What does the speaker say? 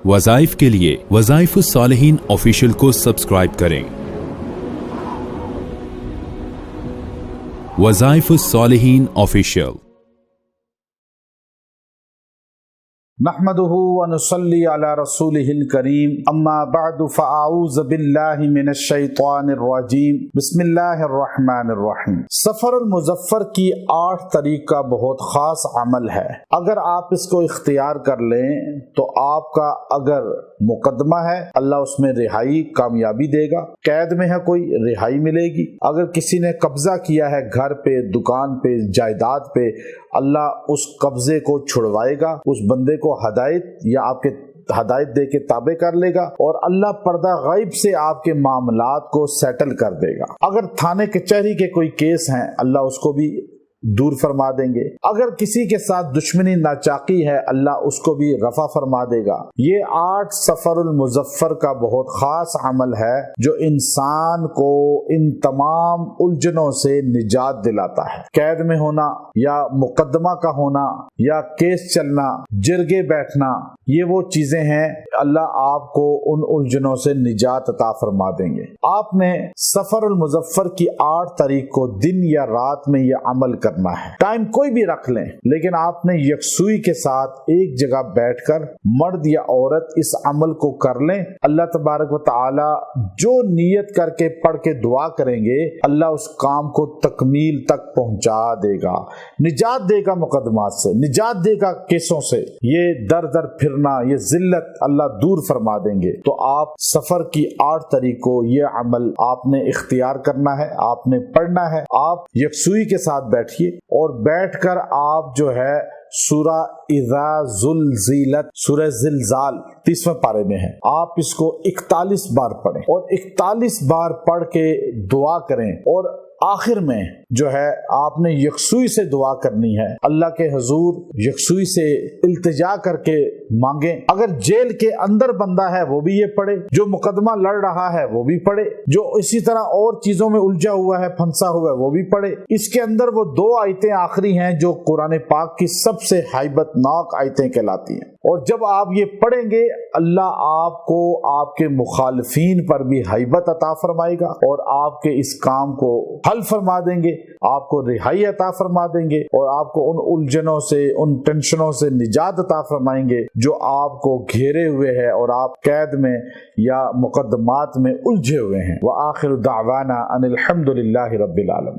وظائف کے لیے وظائف الصالحین آفیشیل کو سبسکرائب کریں۔ وظائف الصالحین آفیشیل۔ نحمده ونصلي على رسوله الكريم اما بعد فاعوذ بالله من الشیطان الرجیم بسم اللہ الرحمن الرحیم۔ سفر المظفر کی 8 طریق کا بہت خاص عمل ہے۔ اگر آپ اس کو اختیار کر لیں تو آپ کا اگر مقدمہ ہے اللہ اس میں رہائی کامیابی دے گا، قید میں ہے کوئی رہائی ملے گی، اگر کسی نے قبضہ کیا ہے گھر پہ، دکان پہ، جائیداد پہ، اللہ اس قبضے کو چھڑوائے گا، اس بندے کو ہدایت یا آپ کے ہدایت دے کے تابع کر لے گا، اور اللہ پردہ غیب سے آپ کے معاملات کو سیٹل کر دے گا۔ اگر تھانے کچہری کے کوئی کیس ہیں اللہ اس کو بھی دور فرما دیں گے، اگر کسی کے ساتھ دشمنی ناچاقی ہے اللہ اس کو بھی رفع فرما دے گا۔ یہ 8 سفر المظفر کا بہت خاص عمل ہے جو انسان کو ان تمام الجھنوں سے نجات دلاتا ہے۔ قید میں ہونا یا مقدمہ کا ہونا یا کیس چلنا، جرگے بیٹھنا، یہ وہ چیزیں ہیں اللہ آپ کو ان الجھنوں سے نجات عطا فرما دیں گے۔ آپ نے سفر المظفر کی 8 طریق کو دن یا رات میں یہ عمل کرنا ہے، ٹائم کوئی بھی رکھ لیں، لیکن آپ نے یکسوئی کے ساتھ ایک جگہ بیٹھ کر مرد یا عورت اس عمل کو کر لیں۔ اللہ تبارک و تعالی جو نیت کر کے پڑھ کے دعا کریں گے اللہ اس کام کو تکمیل تک پہنچا دے گا، نجات دے گا مقدمات سے، نجات دے گا کیسوں سے، یہ در در پھرنا، یہ ذلت اللہ دور فرما دیں گے۔ تو آپ سفر کی 8 طریق کو یہ عمل آپ نے اختیار کرنا ہے، آپ نے پڑھنا ہے۔ آپ یکسوئی کے ساتھ بیٹھیے اور بیٹھ کر آپ جو ہے سورہ اذا زلزلت، سورہ زلزال 30ویں پارے میں ہے، آپ اس کو 41 بار پڑھیں اور 41 بار پڑھ کے دعا کریں، اور آخر میں جو ہے آپ نے یکسوئی سے دعا کرنی ہے، اللہ کے حضور یکسوئی سے التجا کر کے مانگیں۔ اگر جیل کے اندر بندہ ہے وہ بھی یہ پڑھے، جو مقدمہ لڑ رہا ہے وہ بھی پڑھے، جو اسی طرح اور چیزوں میں الجھا ہوا ہے، پھنسا ہوا ہے، وہ بھی پڑھے۔ اس کے اندر وہ 2 آیتیں آخری ہیں جو قرآن پاک کی سب سے ہیبت ناک آیتیں کہلاتی ہیں، اور جب آپ یہ پڑھیں گے اللہ آپ کو آپ کے مخالفین پر بھی ہیبت عطا فرمائے گا، اور آپ کے اس کام کو حل فرما دیں گے، آپ کو رہائی عطا فرما دیں گے، اور آپ کو ان الجھنوں سے، ان ٹینشنوں سے نجات عطا فرمائیں گے جو آپ کو گھیرے ہوئے ہے اور آپ قید میں یا مقدمات میں الجھے ہوئے ہیں۔ وآخر دعوانا ان الحمد للہ رب العالمین۔